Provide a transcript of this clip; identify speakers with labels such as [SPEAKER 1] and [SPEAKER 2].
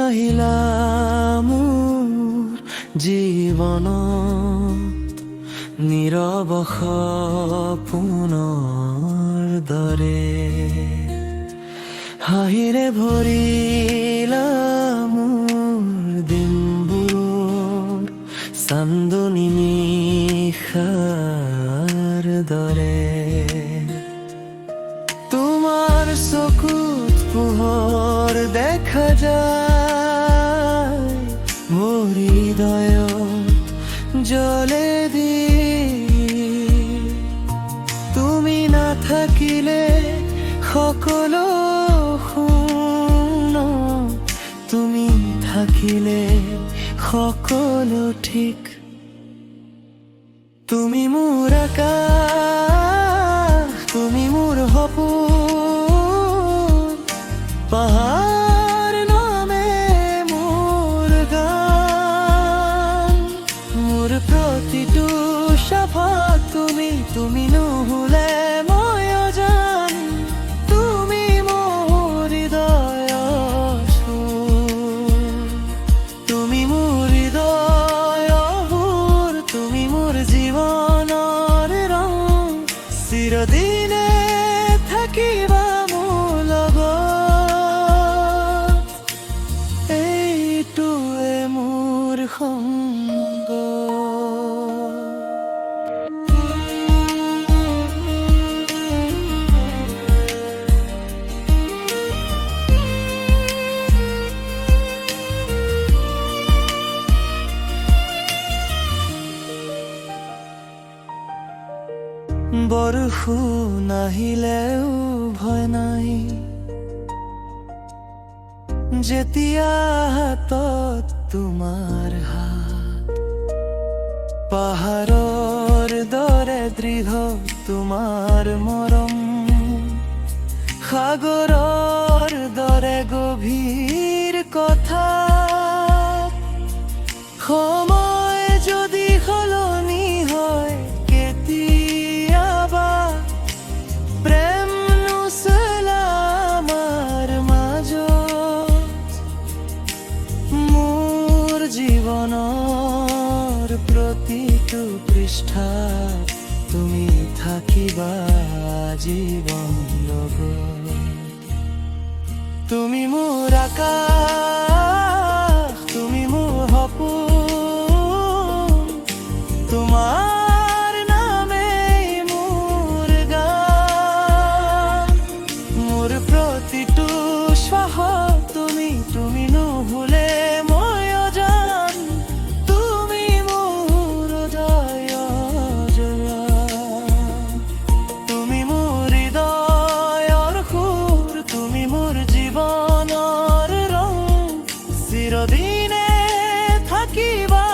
[SPEAKER 1] আহিলা মোৰ জীৱনত নীৰৱ সপোনৰ দৰে হাঁহিৰে ভৰিলা মোৰ দিনবোৰ চান্দনী নিশাৰ দৰে তোমাৰ চকুত পোহৰ দেখা যায় মোৰ হৃদয়ত জ্বলে দি তুমি নাথাকিলে সকলো শূন্য তুমি থাকিলে সকলো ঠিক তুমি মোৰ আকাশ তুমি মোৰ সপোন পাহাৰ নামে মোৰ গান মোৰ প্ৰতিটো সফল তুমি নহ'লে মই অজান তুমি মোৰ হৃদয়ৰ সুৰ তুমি মোৰ হৃদয়ৰ সুৰ তুমি মোৰ জীৱনৰ ৰং চিৰদিনে থাকিবা মোৰ লগত এইটোৱে মোৰ সংগ বৰষুণ আহিলেও ভয় নাই যেতিয়া হাতত তোমাৰ হাত পাহাৰৰ দৰে দৃঢ় তোমাৰ মৰম সাগৰৰ দৰে গভীৰ কথা সময় যদি সলনি হয় কেতিয়াবা প্ৰেম নুচলা আমাৰ মাজত মোৰ জীৱনৰ প্ৰতিটো পৃষ্ঠাত তুমি থাকিবা জীৱন লগত তুমি মোৰ আকাশ তুমি মোৰ সপোন তোমাৰ নামেই মোৰ গান মোৰ প্ৰতিটো শ্বাসত তুমি নহ'লে মই অজান তুমি মোৰ হৃদয়ৰ জোৱান তুমি মোৰ হৃদয়ৰ সুৰ তুমি মোৰ জীৱনৰ ৰং চিৰদিনে থাকিবা